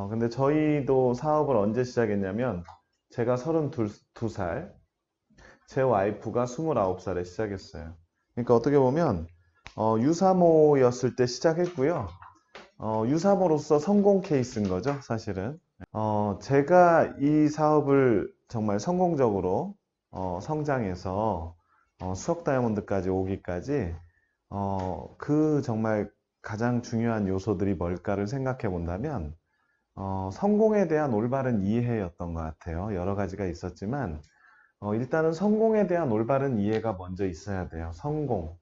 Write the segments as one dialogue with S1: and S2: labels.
S1: 근데 저희도 사업을 언제 시작했냐면, 제가 32살, 제 와이프가 29살에 시작했어요. 그러니까 어떻게 보면, 유사모였을 때 시작했고요. 유사모로서 성공 케이스인 거죠, 사실은. 제가 이 사업을 정말 성공적으로 성장해서 수억 다이아몬드까지 오기까지 그 정말 가장 중요한 요소들이 뭘까를 생각해 본다면 성공에 대한 올바른 이해였던 것 같아요. 여러 가지가 있었지만 일단은 성공에 대한 올바른 이해가 먼저 있어야 돼요. 성공.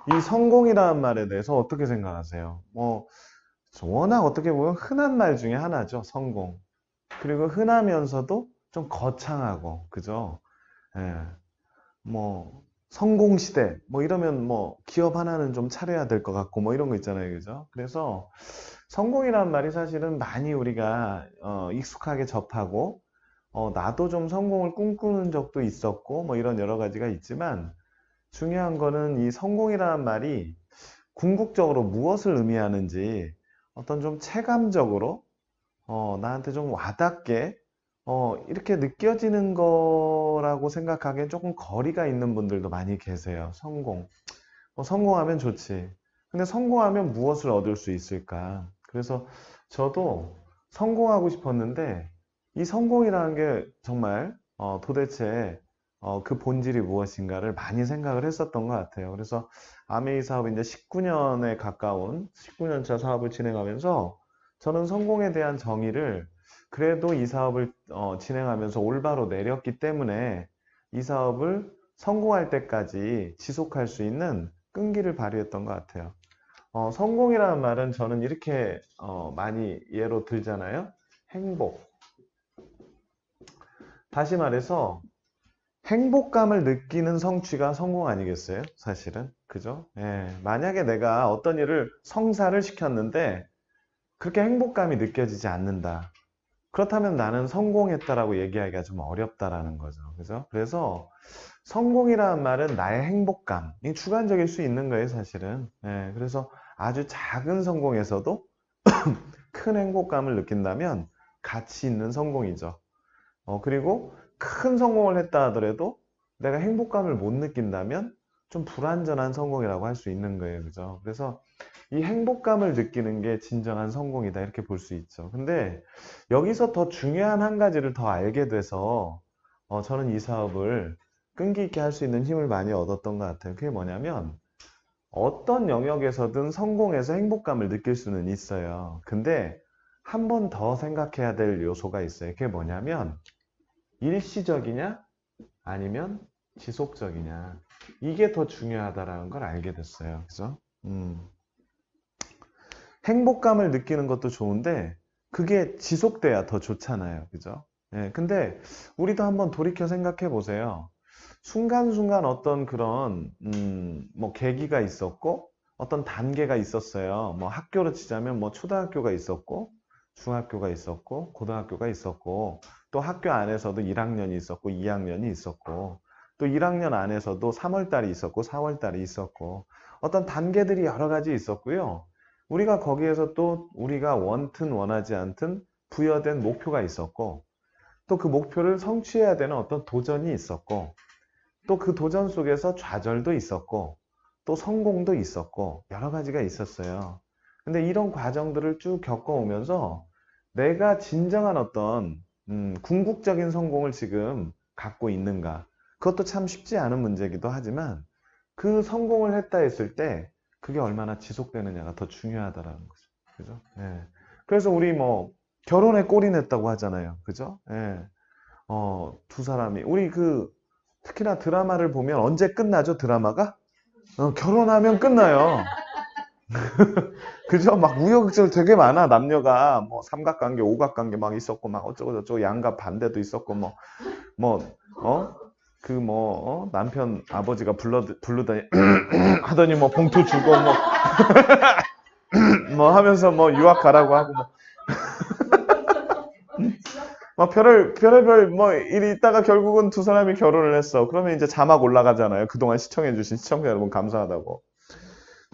S1: 이 성공이라는 말에 대해서 어떻게 생각하세요? 워낙 어떻게 보면 흔한 말 중에 하나죠. 성공. 그리고 흔하면서도 좀 거창하고, 그죠? 예. 뭐, 성공시대, 뭐 이러면 뭐 기업 하나는 좀 차려야 될 것 같고, 뭐 이런 거 있잖아요. 그죠? 그래서 성공이란 말이 사실은 많이 우리가 익숙하게 접하고, 나도 좀 성공을 꿈꾸는 적도 있었고, 뭐 이런 여러 가지가 있지만, 중요한 거는 이 성공이라는 말이 궁극적으로 무엇을 의미하는지 어떤 좀 체감적으로 나한테 좀 와닿게 이렇게 느껴지는 거라고 생각하기엔 조금 거리가 있는 분들도 많이 계세요. 성공. 성공하면 좋지. 근데 성공하면 무엇을 얻을 수 있을까? 그래서 저도 성공하고 싶었는데 이 성공이라는 게 정말 도대체 그 본질이 무엇인가를 많이 생각을 했었던 것 같아요. 그래서 아메이 사업이 이제 19년에 가까운 19년차 사업을 진행하면서 저는 성공에 대한 정의를 그래도 이 사업을 진행하면서 올바로 내렸기 때문에 이 사업을 성공할 때까지 지속할 수 있는 끈기를 발휘했던 것 같아요. 성공이라는 말은 저는 이렇게 많이 예로 들잖아요. 행복. 다시 말해서 행복감을 느끼는 성취가 성공 아니겠어요? 사실은. 그죠? 예. 만약에 내가 어떤 일을 성사를 시켰는데 그렇게 행복감이 느껴지지 않는다. 그렇다면 나는 성공했다라고 얘기하기가 좀 어렵다라는 거죠. 그죠? 그래서 성공이라는 말은 나의 행복감이 주관적일 수 있는 거예요, 사실은. 예, 그래서 아주 작은 성공에서도 큰 행복감을 느낀다면 가치 있는 성공이죠. 그리고 큰 성공을 했다 하더라도 내가 행복감을 못 느낀다면 좀 불완전한 성공이라고 할 수 있는 거예요. 그죠? 그래서 이 행복감을 느끼는 게 진정한 성공이다. 이렇게 볼 수 있죠. 근데 여기서 더 중요한 한 가지를 더 알게 돼서 저는 이 사업을 끈기 있게 할 수 있는 힘을 많이 얻었던 것 같아요. 그게 뭐냐면 어떤 영역에서든 성공해서 행복감을 느낄 수는 있어요. 근데 한 번 더 생각해야 될 요소가 있어요. 그게 뭐냐면 일시적이냐 아니면 지속적이냐. 이게 더 중요하다라는 걸 알게 됐어요. 그죠? 행복감을 느끼는 것도 좋은데 그게 지속돼야 더 좋잖아요. 그죠? 예, 근데 우리도 한번 돌이켜 생각해 보세요. 순간순간 어떤 그런 뭐 계기가 있었고 어떤 단계가 있었어요. 뭐 학교로 치자면 뭐 초등학교가 있었고 중학교가 있었고 고등학교가 있었고 또 학교 안에서도 1학년이 있었고 2학년이 있었고 또 1학년 안에서도 3월달이 있었고 4월달이 있었고 어떤 단계들이 여러 가지 있었고요. 우리가 거기에서 또 우리가 원튼 원하지 않든 부여된 목표가 있었고 또 그 목표를 성취해야 되는 어떤 도전이 있었고 또 그 도전 속에서 좌절도 있었고 또 성공도 있었고 여러 가지가 있었어요. 근데 이런 과정들을 쭉 겪어오면서 내가 진정한 어떤 궁극적인 성공을 지금 갖고 있는가? 그것도 참 쉽지 않은 문제이기도 하지만 그 성공을 했다 했을 때 그게 얼마나 지속되느냐가 더 중요하다라는 거죠. 그죠? 예. 그래서 우리 뭐 결혼에 꼴이 냈다고 하잖아요. 그죠? 예. 두 사람이 우리 특히나 드라마를 보면 언제 끝나죠? 드라마가? 결혼하면 끝나요. 그죠? 막 우여곡절 되게 많아. 남녀가 뭐 삼각관계, 오각관계 막 있었고 막 어쩌고 저쩌고 양가 반대도 있었고 뭐, 남편 아버지가 부르더니 하더니 뭐 봉투 주고 뭐 하면서 뭐 유학 가라고 하고 막 별의별 뭐 일이 있다가 결국은 두 사람이 결혼을 했어. 그러면 이제 자막 올라가잖아요. 그동안 시청해주신 시청자 여러분 감사하다고.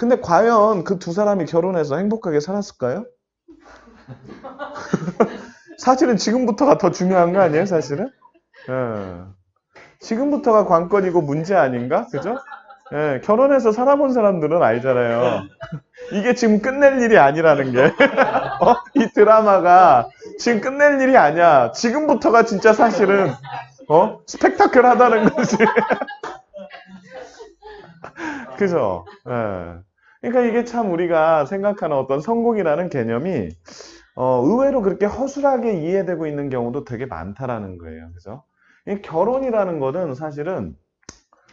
S1: 근데 과연 그 두 사람이 결혼해서 행복하게 살았을까요? 사실은 지금부터가 더 중요한 거 아니에요, 사실은? 예. 지금부터가 관건이고 문제 아닌가? 그죠? 예, 결혼해서 살아본 사람들은 알잖아요. 이게 지금 끝낼 일이 아니라는 게. 이 드라마가 지금 끝낼 일이 아니야. 지금부터가 진짜 사실은, 스펙타클 하다는 거지. 그죠? 예. 그러니까 이게 참 우리가 생각하는 어떤 성공이라는 개념이, 의외로 그렇게 허술하게 이해되고 있는 경우도 되게 많다라는 거예요. 그죠? 이 결혼이라는 거는 사실은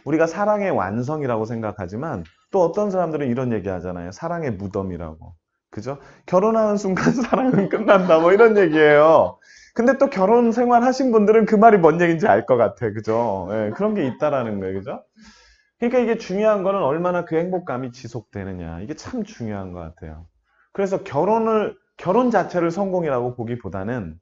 S1: 우리가 사랑의 완성이라고 생각하지만 또 어떤 사람들은 이런 얘기 하잖아요. 사랑의 무덤이라고. 그죠? 결혼하는 순간 사랑은 끝난다. 뭐 이런 얘기예요. 근데 또 결혼 생활 하신 분들은 그 말이 뭔 얘기인지 알 것 같아. 그죠? 예, 그런 게 있다라는 거예요. 그죠? 그러니까 이게 중요한 거는 얼마나 그 행복감이 지속되느냐. 이게 참 중요한 것 같아요. 그래서 결혼 자체를 성공이라고 보기보다는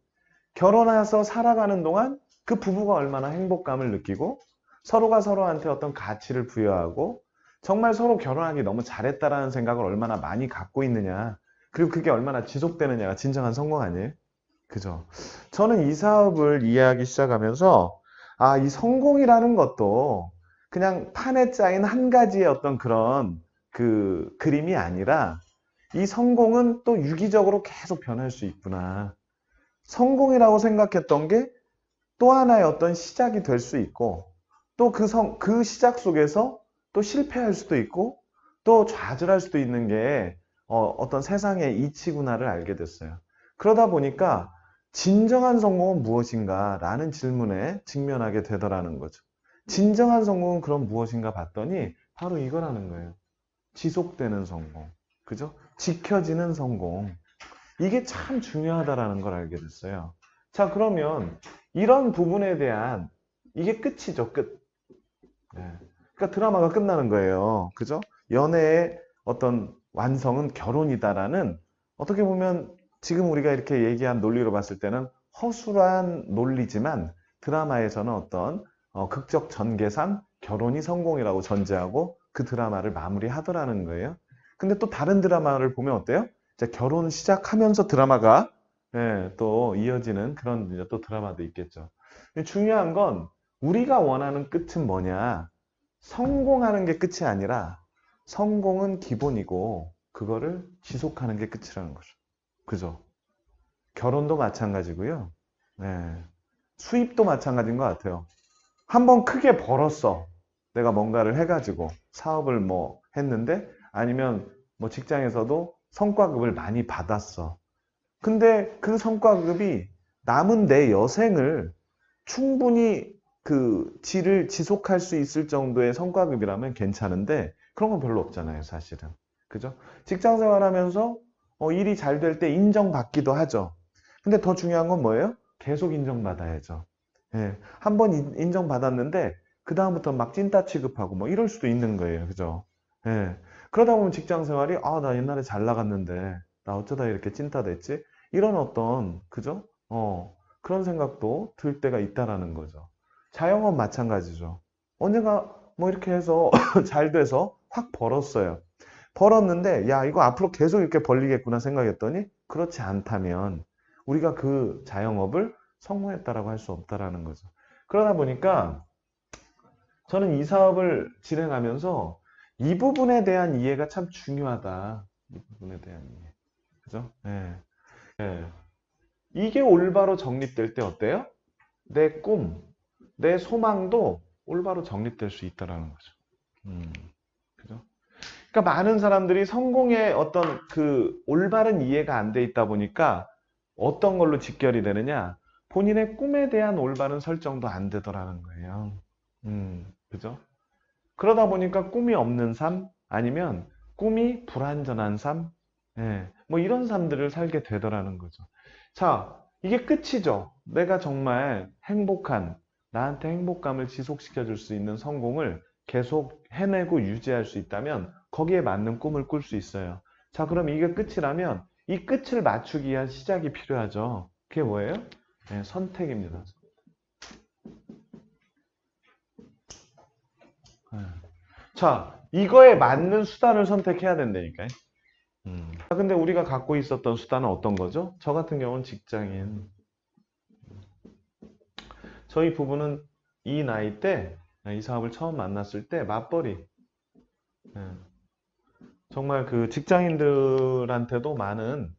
S1: 결혼해서 살아가는 동안 그 부부가 얼마나 행복감을 느끼고 서로가 서로한테 어떤 가치를 부여하고 정말 서로 결혼하기 너무 잘했다라는 생각을 얼마나 많이 갖고 있느냐. 그리고 그게 얼마나 지속되느냐가 진정한 성공 아니에요? 그죠? 저는 이 사업을 이해하기 시작하면서 이 성공이라는 것도 그냥 판에 짜인 한 가지의 어떤 그런 그 그림이 아니라 이 성공은 또 유기적으로 계속 변할 수 있구나. 성공이라고 생각했던 게 또 하나의 어떤 시작이 될 수 있고, 또 그 시작 속에서 또 실패할 수도 있고, 또 좌절할 수도 있는 게 어떤 세상의 이치구나를 알게 됐어요. 그러다 보니까 진정한 성공은 무엇인가 라는 질문에 직면하게 되더라는 거죠. 진정한 성공은 그럼 무엇인가 봤더니 바로 이거라는 거예요. 지속되는 성공. 그죠? 지켜지는 성공. 이게 참 중요하다라는 걸 알게 됐어요. 자, 그러면 이런 부분에 대한 이게 끝이죠, 끝. 네. 그러니까 드라마가 끝나는 거예요. 그죠? 연애의 어떤 완성은 결혼이다라는 어떻게 보면 지금 우리가 이렇게 얘기한 논리로 봤을 때는 허술한 논리지만 드라마에서는 어떤 극적 전개상 결혼이 성공이라고 전제하고 그 드라마를 마무리하더라는 거예요. 근데 또 다른 드라마를 보면 어때요? 이제 결혼 시작하면서 드라마가 또 이어지는 그런 이제 또 드라마도 있겠죠. 근데 중요한 건 우리가 원하는 끝은 뭐냐? 성공하는 게 끝이 아니라 성공은 기본이고 그거를 지속하는 게 끝이라는 거죠. 그죠? 결혼도 마찬가지고요. 네. 수입도 마찬가지인 것 같아요. 한번 크게 벌었어. 내가 뭔가를 해가지고 사업을 뭐 했는데 아니면 뭐 직장에서도 성과급을 많이 받았어. 근데 그 성과급이 남은 내 여생을 충분히 그 질을 지속할 수 있을 정도의 성과급이라면 괜찮은데 그런 건 별로 없잖아요, 사실은. 그죠? 직장 생활하면서 일이 잘 될 때 인정받기도 하죠. 근데 더 중요한 건 뭐예요? 계속 인정받아야죠. 예, 한 번 인정받았는데 그 다음부터 막 찐따 취급하고 뭐 이럴 수도 있는 거예요. 그죠? 예. 그러다 보면 직장 생활이 나 옛날에 잘 나갔는데 나 어쩌다 이렇게 찐따 됐지? 이런 어떤 그죠? 그런 생각도 들 때가 있다라는 거죠. 자영업 마찬가지죠. 언젠가 뭐 이렇게 해서 잘 돼서 확 벌었어요. 벌었는데 야 이거 앞으로 계속 이렇게 벌리겠구나 생각했더니 그렇지 않다면 우리가 그 자영업을 성공했다라고 할 수 없다라는 거죠. 그러다 보니까 저는 이 사업을 진행하면서 이 부분에 대한 이해가 참 중요하다. 이 부분에 대한 이해. 그죠? 예. 예. 이게 올바로 정립될 때 어때요? 내 꿈, 내 소망도 올바로 정립될 수 있다라는 거죠. 그죠? 그러니까 많은 사람들이 성공의 어떤 그 올바른 이해가 안 돼 있다 보니까 어떤 걸로 직결이 되느냐? 본인의 꿈에 대한 올바른 설정도 안 되더라는 거예요. 그죠? 그러다 보니까 꿈이 없는 삶, 아니면 꿈이 불완전한 삶, 뭐 이런 삶들을 살게 되더라는 거죠. 자, 이게 끝이죠. 내가 정말 나한테 행복감을 지속시켜 줄 수 있는 성공을 계속 해내고 유지할 수 있다면 거기에 맞는 꿈을 꿀 수 있어요. 자, 그럼 이게 끝이라면 이 끝을 맞추기 위한 시작이 필요하죠. 그게 뭐예요? 선택입니다. 네. 자, 이거에 맞는 수단을 선택해야 된다니까요. 근데 우리가 갖고 있었던 수단은 어떤 거죠? 저 같은 경우는 직장인. 저희 부부는 이 나이 때, 이 사업을 처음 만났을 때 맞벌이. 예, 정말 그 직장인들한테도 많은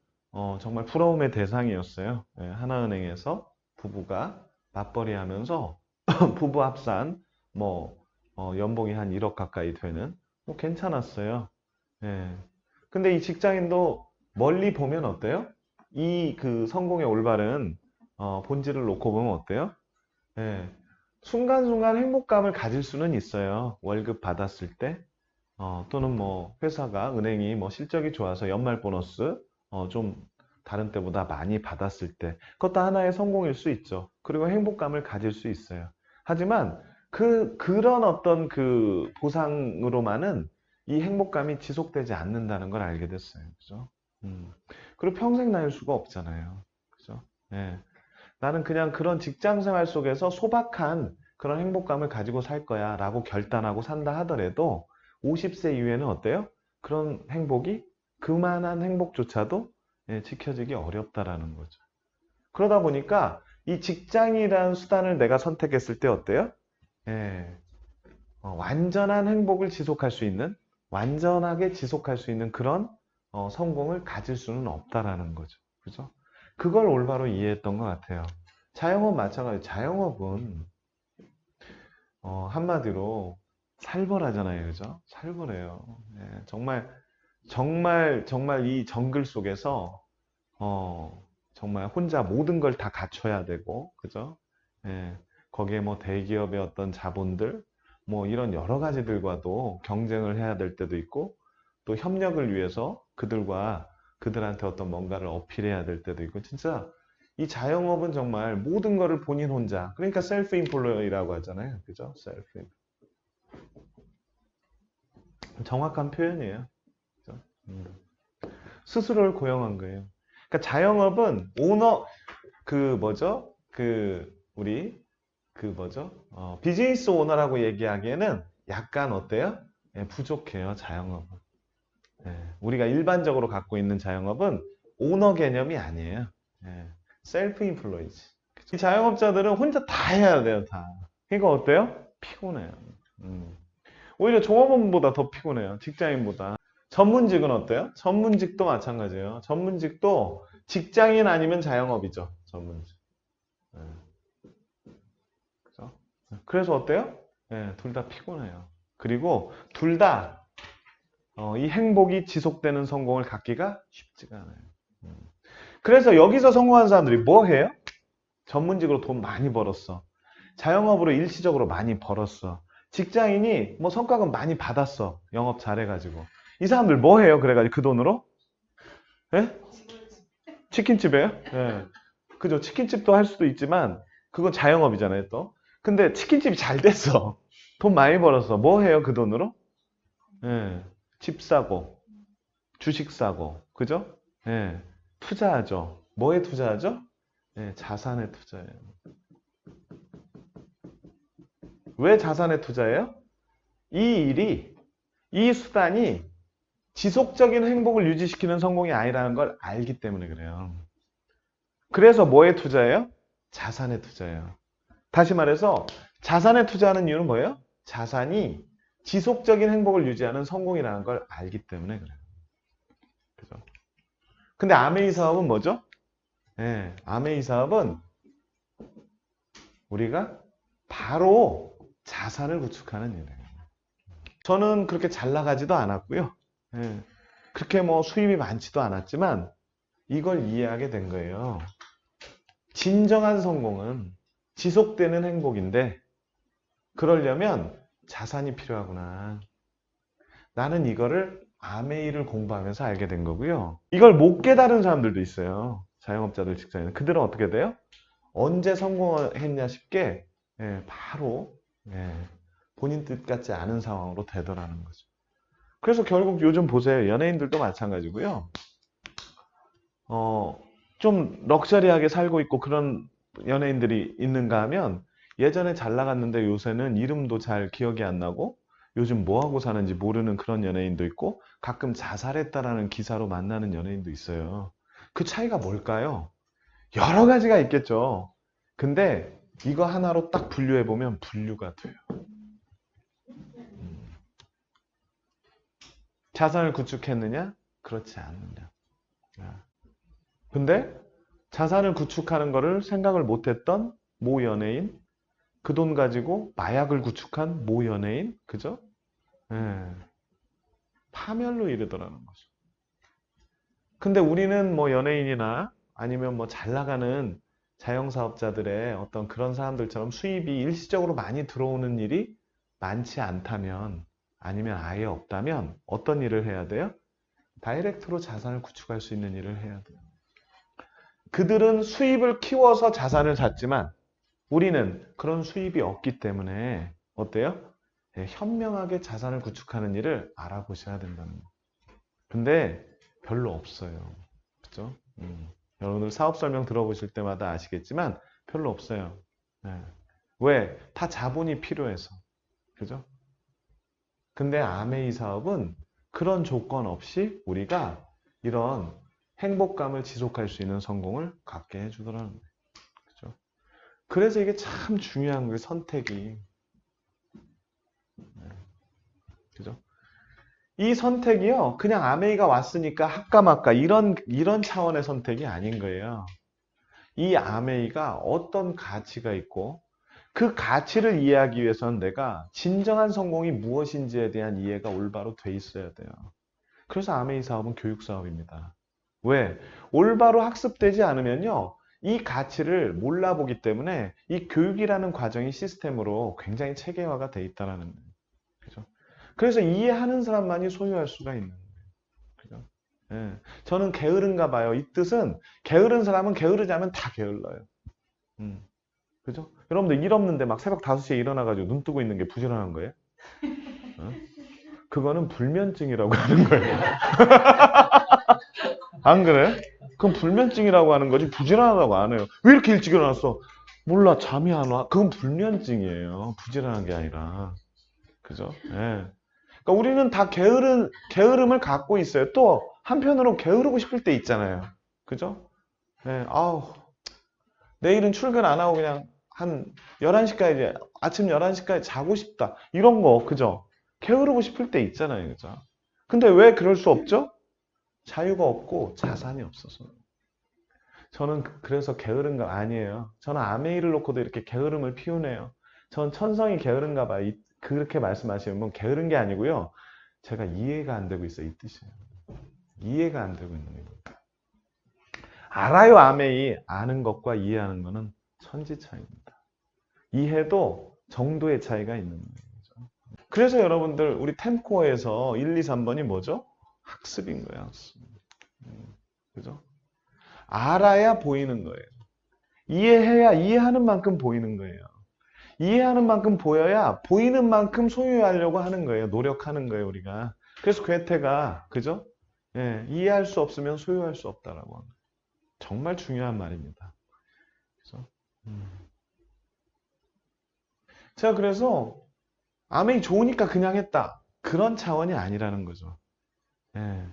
S1: 정말 부러움의 대상이었어요. 예, 하나은행에서 부부가 맞벌이 하면서 부부 합산 뭐 연봉이 한 1억 가까이 되는 뭐 괜찮았어요. 예. 근데 이 직장인도 멀리 보면 어때요? 이 그 성공의 올바른 본질을 놓고 보면 어때요? 예. 순간순간 행복감을 가질 수는 있어요. 월급 받았을 때. 또는 뭐 회사가 은행이 뭐 실적이 좋아서 연말 보너스 좀 다른 때보다 많이 받았을 때 그것도 하나의 성공일 수 있죠. 그리고 행복감을 가질 수 있어요. 하지만 그런 어떤 그 보상으로만은 이 행복감이 지속되지 않는다는 걸 알게 됐어요. 그죠? 음. 그리고 평생 다닐 수가 없잖아요. 그죠? 예. 나는 그냥 그런 직장 생활 속에서 소박한 그런 행복감을 가지고 살 거야 라고 결단하고 산다 하더라도 50세 이후에는 어때요? 그런 행복이 그만한 행복조차도 지켜지기 어렵다라는 거죠. 그러다 보니까 이 직장이라는 수단을 내가 선택했을 때 어때요? 예, 완전한 행복을 지속할 수 있는, 완전하게 지속할 수 있는 그런 성공을 가질 수는 없다라는 거죠. 그죠? 그걸 올바로 이해했던 것 같아요. 자영업 마찬가지. 자영업은 한마디로 살벌하잖아요. 그죠? 살벌해요. 예, 정말 이 정글 속에서 어, 정말 혼자 모든 걸 다 갖춰야 되고, 그죠? 예, 거기에 뭐 대기업의 어떤 자본들, 뭐 이런 여러 가지들과도 경쟁을 해야 될 때도 있고, 또 협력을 위해서 그들한테 어떤 뭔가를 어필해야 될 때도 있고, 진짜 이 자영업은 정말 모든 거를 본인 혼자, 그러니까 셀프 인플루어라고 하잖아요. 그죠? 셀프. 정확한 표현이에요. 그죠? 스스로를 고용한 거예요. 그러니까 자영업은 오너, 그 뭐죠? 우리 뭐죠? 비즈니스 오너라고 얘기하기에는 약간 어때요? 예, 부족해요, 자영업은. 예, 우리가 일반적으로 갖고 있는 자영업은 오너 개념이 아니에요. 예, 셀프 인플루이지. 이 자영업자들은 혼자 다 해야 돼요, 다. 그러니까 어때요? 피곤해요. 음. 오히려 종업원보다 더 피곤해요, 직장인보다. 전문직은 어때요? 전문직도 마찬가지예요. 전문직도 직장인 아니면 자영업이죠, 전문직. 예. 그죠? 그래서 어때요? 예, 둘 다 피곤해요. 그리고 둘 다 이 행복이 지속되는 성공을 갖기가 쉽지가 않아요. 음. 그래서 여기서 성공한 사람들이 뭐 해요? 전문직으로 돈 많이 벌었어. 자영업으로 일시적으로 많이 벌었어. 직장인이 뭐 성과금 많이 받았어. 영업 잘해가지고. 이 사람들 뭐 해요? 그래가지고 그 돈으로? 예? 치킨집이에요? 예. 그죠? 치킨집도 할 수도 있지만 그건 자영업이잖아요, 또. 근데 치킨집이 잘 됐어. 돈 많이 벌었어. 뭐 해요, 그 돈으로? 예. 집 사고, 주식 사고, 그죠? 예. 투자하죠. 뭐에 투자하죠? 예, 자산에 투자해요. 왜 자산에 투자해요? 이 일이, 이 수단이 지속적인 행복을 유지시키는 성공이 아니라는 걸 알기 때문에 그래요. 그래서 뭐에 투자해요? 자산에 투자해요. 다시 말해서 자산에 투자하는 이유는 뭐예요? 자산이 지속적인 행복을 유지하는 성공이라는 걸 알기 때문에 그래요. 그죠? 근데 아메이 사업은 뭐죠? 예, 아메이 사업은 우리가 바로 자산을 구축하는 일이에요. 저는 그렇게 잘 나가지도 않았고요. 예, 그렇게 뭐 수입이 많지도 않았지만 이걸 이해하게 된 거예요. 진정한 성공은 지속되는 행복인데 그러려면 자산이 필요하구나. 나는 이거를 아메이를 공부하면서 알게 된 거고요. 이걸 못 깨달은 사람들도 있어요. 자영업자들, 직장인. 그들은 어떻게 돼요? 언제 성공했냐 싶게 바로 본인 뜻 같지 않은 상황으로 되더라는 거죠. 그래서 결국 요즘 보세요. 연예인들도 마찬가지고요. 좀 럭셔리하게 살고 있고 그런 연예인들이 있는가 하면 예전에 잘 나갔는데 요새는 이름도 잘 기억이 안 나고 요즘 뭐 하고 사는지 모르는 그런 연예인도 있고 가끔 자살했다라는 기사로 만나는 연예인도 있어요. 그 차이가 뭘까요? 여러 가지가 있겠죠. 근데 이거 하나로 딱 분류해 보면 분류가 돼요. 자산을 구축했느냐? 그렇지 않느냐. 근데 자산을 구축하는 거를 생각을 못했던 모 연예인, 그 돈 가지고 마약을 구축한 모 연예인, 그죠? 예, 파멸로 이르더라는 거죠. 근데 우리는 뭐 연예인이나 아니면 뭐 잘 나가는 자영사업자들의 어떤 그런 사람들처럼 수입이 일시적으로 많이 들어오는 일이 많지 않다면 아니면 아예 없다면 어떤 일을 해야 돼요? 다이렉트로 자산을 구축할 수 있는 일을 해야 돼요. 그들은 수입을 키워서 자산을 샀지만 우리는 그런 수입이 없기 때문에 어때요? 네, 현명하게 자산을 구축하는 일을 알아보셔야 된다는 거예요. 근데 별로 없어요. 그죠? 여러분들 사업 설명 들어보실 때마다 아시겠지만 별로 없어요. 네. 왜? 다 자본이 필요해서. 그죠? 근데 아메이 사업은 그런 조건 없이 우리가 이런 행복감을 지속할 수 있는 성공을 갖게 해주더라는 거예요. 그죠? 그래서 이게 참 중요한 거예요. 선택이. 그죠? 이 선택이요. 그냥 아메이가 왔으니까 할까 말까 이런 차원의 선택이 아닌 거예요. 이 아메이가 어떤 가치가 있고 그 가치를 이해하기 위해서는 내가 진정한 성공이 무엇인지에 대한 이해가 올바로 돼 있어야 돼요. 그래서 아메이 사업은 교육 사업입니다. 왜? 올바로 학습되지 않으면요. 이 가치를 몰라보기 때문에 이 교육이라는 과정이 시스템으로 굉장히 체계화가 돼 있다는 거예요. 그죠? 그래서 이해하는 사람만이 소유할 수가 있는 거예요. 그죠? 예. 저는 게으른가 봐요. 이 뜻은 게으른 사람은 게으르지 않으면 다 게을러요. 음. 그죠? 여러분들 일 없는데 막 새벽 5시에 일어나가지고 눈 뜨고 있는 게 부지런한 거예요? 어? 그거는 불면증이라고 하는 거예요. 안 그래? 그건 불면증이라고 하는 거지 부지런하다고 안 해요. 왜 이렇게 일찍 일어났어? 몰라 잠이 안 와. 그건 불면증이에요. 부지런한 게 아니라. 그죠? 예. 그러니까 우리는 다 게으름을 갖고 있어요. 또 한편으로 게으르고 싶을 때 있잖아요. 그죠? 예. 아우 내일은 출근 안 하고 그냥 한 11시까지 아침 11시까지 자고 싶다. 이런 거 그죠? 게으르고 싶을 때 있잖아요. 그죠? 근데 왜 그럴 수 없죠? 자유가 없고 자산이 없어서. 저는 그래서 게으른 거 아니에요. 저는 아메이를 놓고도 이렇게 게으름을 피우네요. 전 천성이 게으른가 봐. 그렇게 말씀하시면 게으른 게 아니고요. 제가 이해가 안 되고 있어요. 이 뜻이에요. 이해가 안 되고 있는 거예요. 알아요, 아메이. 아는 것과 이해하는 것은 천지 차이입니다. 이해도 정도의 차이가 있는 거예요. 그래서 여러분들 우리 템코어에서 1, 2, 3번이 뭐죠? 학습인 거예요. 학습. 그죠? 알아야 보이는 거예요. 이해해야 이해하는 만큼 보이는 거예요. 이해하는 만큼 보여야 보이는 만큼 소유하려고 하는 거예요. 노력하는 거예요, 우리가. 그래서 괴테가 그죠? 예, 이해할 수 없으면 소유할 수 없다라고 하는 거예요. 정말 중요한 말입니다. 그죠? 제가 그래서 아멘이 좋으니까 그냥 했다. 그런 차원이 아니라는 거죠. 예.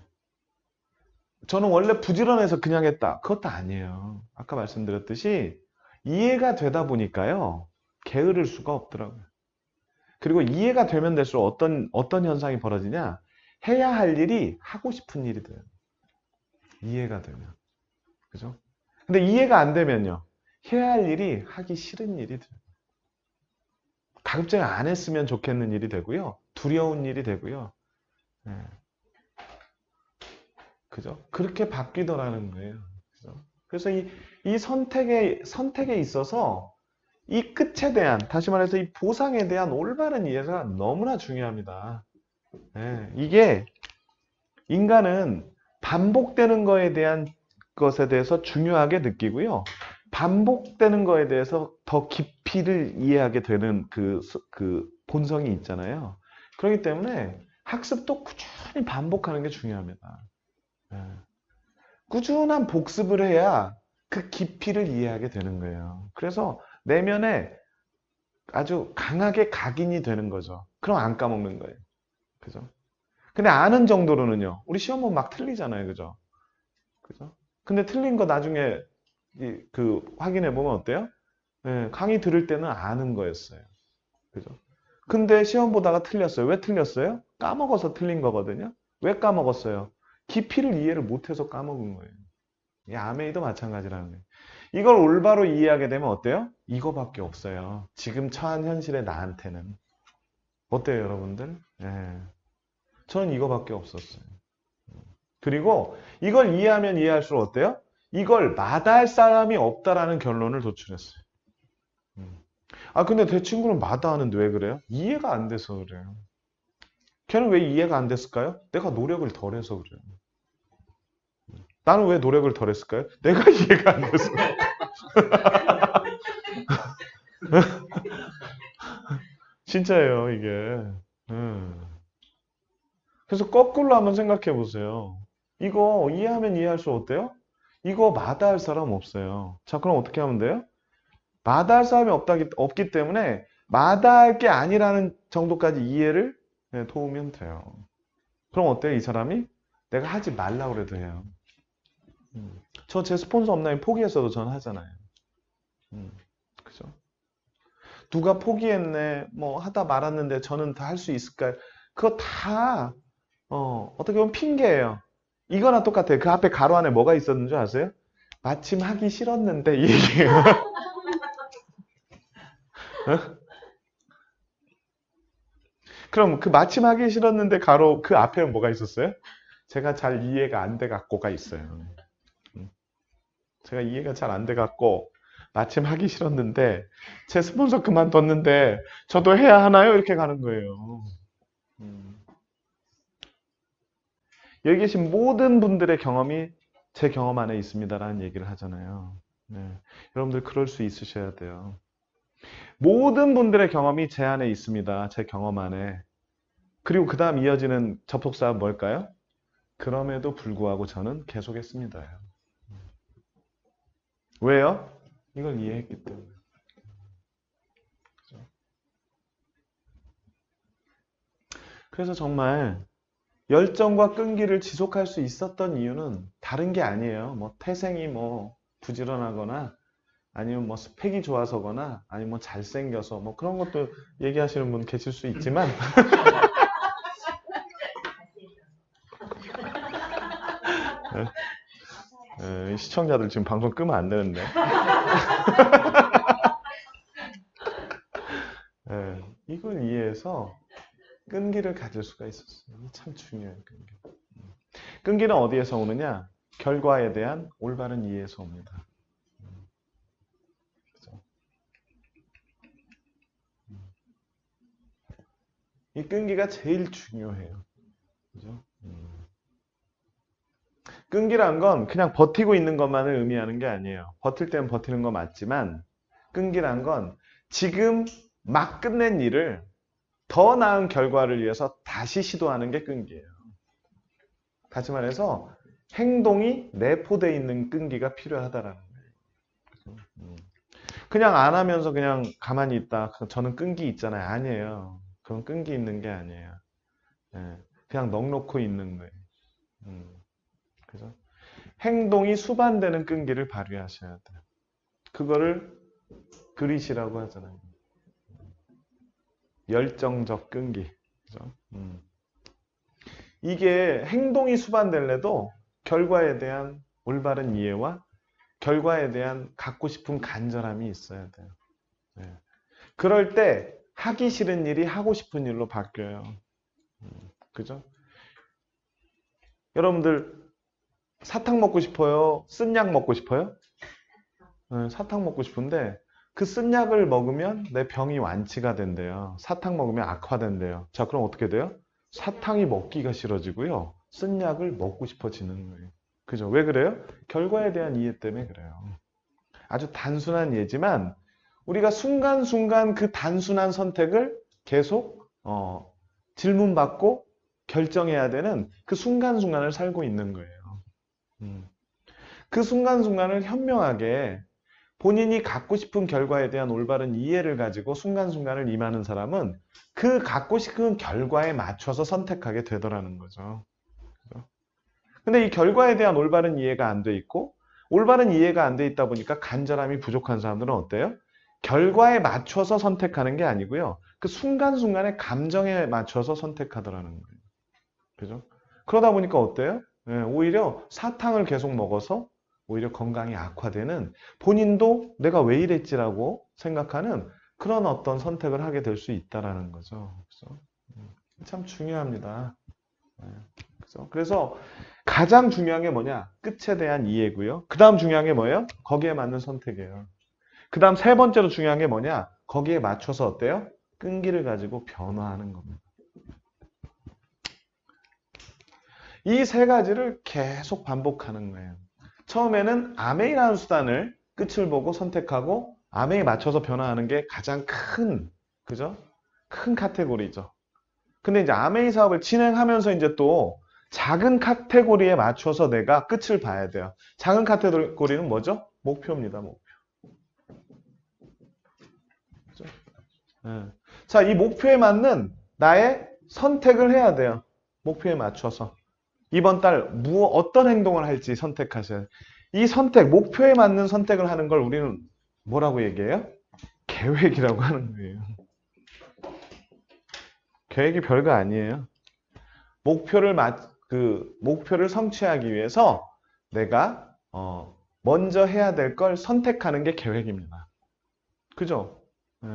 S1: 저는 원래 부지런해서 그냥 했다. 그것도 아니에요. 아까 말씀드렸듯이 이해가 되다 보니까요. 게으를 수가 없더라고요. 그리고 이해가 되면 될수록 어떤 현상이 벌어지냐? 해야 할 일이 하고 싶은 일이 돼요. 이해가 되면. 그죠? 근데 이해가 안 되면요. 해야 할 일이 하기 싫은 일이 돼요. 가급적이 안 했으면 좋겠는 일이 되고요. 두려운 일이 되고요. 네. 그죠? 그렇게 바뀌더라는 거예요. 그죠? 그래서 이 선택에 있어서 이 끝에 대한, 다시 말해서 이 보상에 대한 올바른 이해가 너무나 중요합니다. 네. 이게 인간은 반복되는 거에 대한 것에 대해서 중요하게 느끼고요. 반복되는 거에 대해서 더 깊이를 이해하게 되는 그 본성이 있잖아요. 그렇기 때문에 학습도 꾸준히 반복하는 게 중요합니다. 예. 꾸준한 복습을 해야 그 깊이를 이해하게 되는 거예요. 그래서 내면에 아주 강하게 각인이 되는 거죠. 그럼 안 까먹는 거예요. 그죠? 근데 아는 정도로는요. 우리 시험 보면 막 틀리잖아요. 그죠? 그죠? 근데 틀린 거 나중에 확인해 보면 어때요? 예, 강의 들을 때는 아는 거였어요. 그죠? 근데 시험 보다가 틀렸어요. 왜 틀렸어요? 까먹어서 틀린 거거든요. 왜 까먹었어요? 깊이를 이해를 못해서 까먹은 거예요. 이 아메이도 마찬가지라는 거예요. 이걸 올바로 이해하게 되면 어때요? 이거밖에 없어요. 지금 처한 현실의 나한테는. 어때요, 여러분들? 예. 저는 이거밖에 없었어요. 그리고 이걸 이해하면 이해할수록 어때요? 이걸 마다할 사람이 없다라는 결론을 도출했어요. 근데 내 친구는 마다하는데 왜 그래요? 이해가 안 돼서 그래요. 걔는 왜 이해가 안 됐을까요? 내가 노력을 덜 해서 그래요. 나는 왜 노력을 덜 했을까요? 내가 이해가 안 돼서. 진짜예요, 이게. 그래서 거꾸로 한번 생각해 보세요. 이거 이해하면 이해할수록 어때요? 이거 마다할 사람 없어요. 자, 그럼 어떻게 하면 돼요? 마다할 사람이 없기 때문에 마다할 게 아니라는 정도까지 이해를 도우면 돼요. 그럼 어때요? 이 사람이? 내가 하지 말라고 그래도 해요. 저 제 스폰서 업라인 포기했어도 저는 하잖아요. 그죠? 누가 포기했네, 뭐 하다 말았는데 저는 다 할 수 있을까요? 그거 다, 어떻게 보면 핑계예요. 이거나 똑같아요. 그 앞에 가로 안에 뭐가 있었는 줄 아세요? 마침 하기 싫었는데, 이 얘기예요. 그럼 그 마침 하기 싫었는데 가로 그 앞에는 뭐가 있었어요? 제가 잘 이해가 안 돼 갖고가 있어요. 제가 이해가 잘 안 돼 갖고 마침 하기 싫었는데 제 스폰서 그만뒀는데 저도 해야 하나요? 이렇게 가는 거예요. 여기 계신 모든 분들의 경험이 제 경험 안에 있습니다라는 얘기를 하잖아요. 네. 여러분들 그럴 수 있으셔야 돼요. 모든 분들의 경험이 제 안에 있습니다. 제 경험 안에. 그리고 그 다음 이어지는 접속사가 뭘까요? 그럼에도 불구하고 저는 계속했습니다. 왜요? 이걸 이해했기 때문에. 그죠? 그래서 정말 열정과 끈기를 지속할 수 있었던 이유는 다른 게 아니에요. 뭐 태생이 뭐 부지런하거나 아니면 뭐 스펙이 좋아서거나 아니면 뭐 잘생겨서 뭐 그런 것도 얘기하시는 분 계실 수 있지만 시청자들 지금 방송 끄면 안 되는데. 이걸 이해해서 끈기를 가질 수가 있었어요. 참 중요해요, 끈기. 끈기는 어디에서 오느냐? 결과에 대한 올바른 이해에서 옵니다. 그죠? 이 끈기가 제일 중요해요. 그죠? 끈기란 건 그냥 버티고 있는 것만을 의미하는 게 아니에요. 버틸 때는 버티는 거 맞지만 끈기란 건 지금 막 끝낸 일을 더 나은 결과를 위해서 다시 시도하는 게 끈기예요. 다시 말해서 행동이 내포되어 있는 끈기가 필요하다라는 거예요. 그냥 안 하면서 그냥 가만히 있다. 저는 끈기 있잖아요. 아니에요. 그건 끈기 있는 게 아니에요. 그냥 넋놓고 있는 거예요. 그죠? 행동이 수반되는 끈기를 발휘하셔야 돼요. 그거를 그릿이라고 하잖아요. 열정적 끈기. 그죠? 이게 행동이 수반될래도 결과에 대한 올바른 이해와 결과에 대한 갖고 싶은 간절함이 있어야 돼요. 네. 그럴 때 하기 싫은 일이 하고 싶은 일로 바뀌어요. 그죠? 여러분들 사탕 먹고 싶어요? 쓴 약 먹고 싶어요? 네, 사탕 먹고 싶은데 그 쓴 약을 먹으면 내 병이 완치가 된대요. 사탕 먹으면 악화된대요. 자, 그럼 어떻게 돼요? 사탕이 먹기가 싫어지고요. 쓴 약을 먹고 싶어지는 거예요. 그죠? 왜 그래요? 결과에 대한 이해 때문에 그래요. 아주 단순한 예지만 우리가 순간순간 그 단순한 선택을 계속 질문받고 결정해야 되는 그 순간순간을 살고 있는 거예요. 그 순간순간을 현명하게 본인이 갖고 싶은 결과에 대한 올바른 이해를 가지고 순간순간을 임하는 사람은 그 갖고 싶은 결과에 맞춰서 선택하게 되더라는 거죠. 그죠? 근데 이 결과에 대한 올바른 이해가 안 돼 있고 올바른 이해가 안 돼 있다 보니까 간절함이 부족한 사람들은 어때요? 결과에 맞춰서 선택하는 게 아니고요. 그 순간순간의 감정에 맞춰서 선택하더라는 거예요. 그죠? 그러다 보니까 어때요? 예, 오히려 사탕을 계속 먹어서 오히려 건강이 악화되는 본인도 내가 왜 이랬지라고 생각하는 그런 어떤 선택을 하게 될 수 있다라는 거죠. 그죠? 참 중요합니다. 예, 그죠? 그래서 가장 중요한 게 뭐냐? 끝에 대한 이해고요. 그 다음 중요한 게 뭐예요? 거기에 맞는 선택이에요. 그 다음 세 번째로 중요한 게 뭐냐? 거기에 맞춰서 어때요? 끈기를 가지고 변화하는 겁니다. 이 세 가지를 계속 반복하는 거예요. 처음에는 아메이라는 수단을 끝을 보고 선택하고 아메이에 맞춰서 변화하는 게 가장 큰, 그죠? 큰 카테고리죠. 근데 이제 아메이 사업을 진행하면서 이제 또 작은 카테고리에 맞춰서 내가 끝을 봐야 돼요. 작은 카테고리는 뭐죠? 목표입니다, 목표. 그죠? 네. 자, 이 목표에 맞는 나의 선택을 해야 돼요. 목표에 맞춰서. 이번 달 어떤 행동을 할지 선택하셔야 돼요. 이 선택, 목표에 맞는 선택을 하는 걸 우리는 뭐라고 얘기해요? 계획이라고 하는 거예요. 계획이 별거 아니에요. 목표를 성취하기 위해서 내가 먼저 해야 될 걸 선택하는 게 계획입니다. 그죠? 네.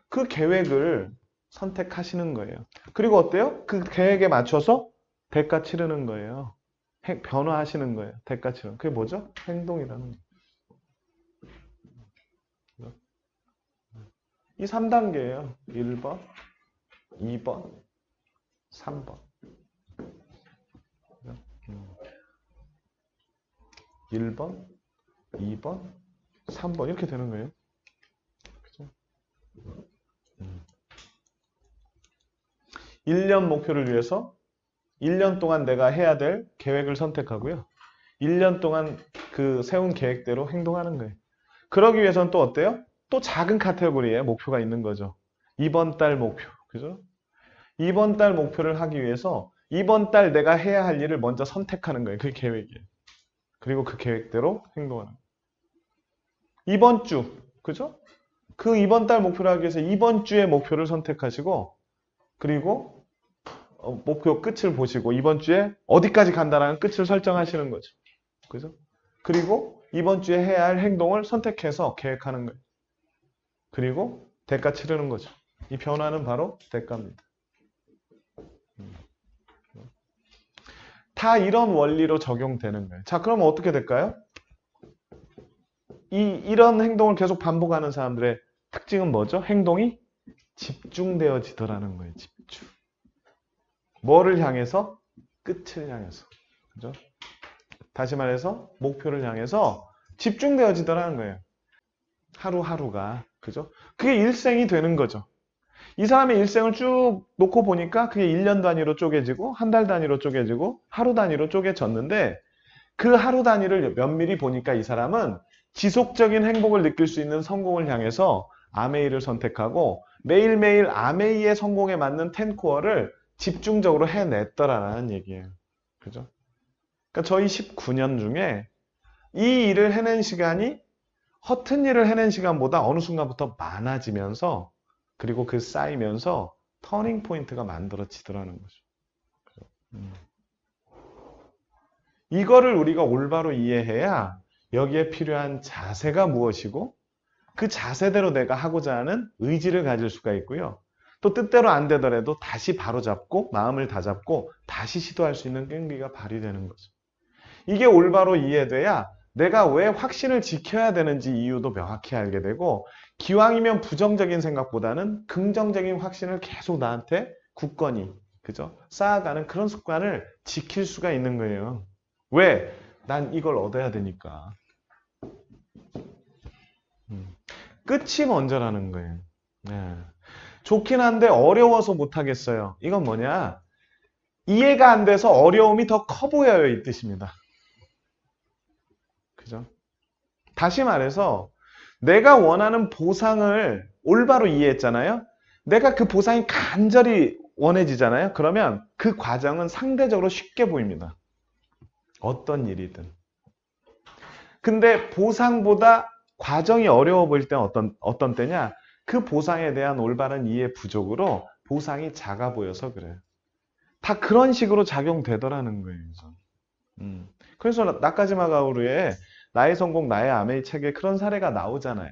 S1: 그 계획을 선택하시는 거예요. 그리고 어때요? 그 계획에 맞춰서 대가 치르는 거예요. 변화하시는 거예요. 대가 치르는. 그게 뭐죠? 행동이라는 거예요. 이 3단계예요. 1번, 2번, 3번. 1번, 2번, 3번 이렇게 되는 거예요. 그죠? 1년 목표를 위해서 1년 동안 내가 해야 될 계획을 선택하고요. 1년 동안 그 세운 계획대로 행동하는 거예요. 그러기 위해서는 또 어때요? 또 작은 카테고리에 목표가 있는 거죠. 이번 달 목표. 그죠? 이번 달 목표를 하기 위해서 이번 달 내가 해야 할 일을 먼저 선택하는 거예요. 그게 계획이에요. 그리고 그 계획대로 행동하는 거예요. 이번 주. 그죠? 그 이번 달 목표를 하기 위해서 이번 주의 목표를 선택하시고 그리고 목표 끝을 보시고 이번 주에 어디까지 간다라는 끝을 설정하시는 거죠. 그죠? 그리고 이번 주에 해야 할 행동을 선택해서 계획하는 거예요. 그리고 대가 치르는 거죠. 이 변화는 바로 대가입니다. 다 이런 원리로 적용되는 거예요. 자, 그러면 어떻게 될까요? 이런 행동을 계속 반복하는 사람들의 특징은 뭐죠? 행동이 집중되어지더라는 거예요. 집중. 뭐를 향해서? 끝을 향해서. 그죠? 다시 말해서 목표를 향해서 집중되어지더라는 거예요. 하루하루가. 그죠? 그게 일생이 되는 거죠. 이 사람의 일생을 쭉 놓고 보니까 그게 1년 단위로 쪼개지고 한 달 단위로 쪼개지고 하루 단위로 쪼개졌는데 그 하루 단위를 면밀히 보니까 이 사람은 지속적인 행복을 느낄 수 있는 성공을 향해서 아메이를 선택하고 매일매일 아메이의 성공에 맞는 10코어를 집중적으로 해냈더라는 얘기예요. 그죠? 그러니까 저희 19년 중에 이 일을 해낸 시간이 허튼 일을 해낸 시간보다 어느 순간부터 많아지면서 그리고 그 쌓이면서 터닝 포인트가 만들어지더라는 거죠. 이거를 우리가 올바로 이해해야 여기에 필요한 자세가 무엇이고 그 자세대로 내가 하고자 하는 의지를 가질 수가 있고요. 또 뜻대로 안 되더라도 다시 바로잡고 마음을 다잡고 다시 시도할 수 있는 끈기가 발휘되는 거죠. 이게 올바로 이해돼야 내가 왜 확신을 지켜야 되는지 이유도 명확히 알게 되고 기왕이면 부정적인 생각보다는 긍정적인 확신을 계속 나한테 굳건히 그죠? 쌓아가는 그런 습관을 지킬 수가 있는 거예요. 왜? 난 이걸 얻어야 되니까. 끝이 먼저라는 거예요. 네. 좋긴 한데 어려워서 못하겠어요. 이건 뭐냐? 이해가 안 돼서 어려움이 더 커 보여요. 이 뜻입니다. 그죠? 다시 말해서 내가 원하는 보상을 올바로 이해했잖아요. 내가 그 보상이 간절히 원해지잖아요. 그러면 그 과정은 상대적으로 쉽게 보입니다. 어떤 일이든. 근데 보상보다 과정이 어려워 보일 때는 어떤 때냐? 그 보상에 대한 올바른 이해 부족으로 보상이 작아 보여서 그래요. 다 그런 식으로 작용되더라는 거예요. 그래서 나카지마 가오루의 나의 성공, 나의 아메이 책에 그런 사례가 나오잖아요.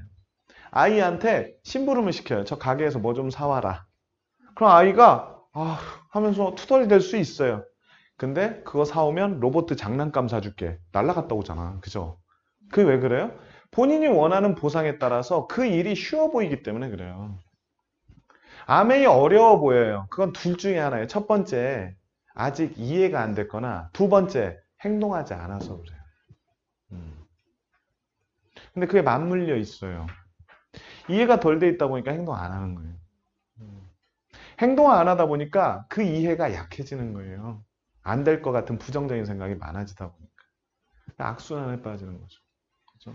S1: 아이한테 심부름을 시켜요. 저 가게에서 뭐 좀 사와라. 그럼 아이가 아 하면서 투덜댈 수 있어요. 근데 그거 사오면 로봇 장난감 사줄게. 날라갔다 오잖아. 그죠? 그게 왜 그래요? 본인이 원하는 보상에 따라서 그 일이 쉬워 보이기 때문에 그래요. 아메이 어려워 보여요. 그건 둘 중에 하나예요. 첫 번째, 아직 이해가 안 됐거나 두 번째, 행동하지 않아서 그래요. 음. 근데 그게 맞물려 있어요. 이해가 덜 돼 있다 보니까 행동 안 하는 거예요. 행동을 안 하다 보니까 그 이해가 약해지는 거예요. 안 될 것 같은 부정적인 생각이 많아지다 보니까. 악순환에 빠지는 거죠. 그죠?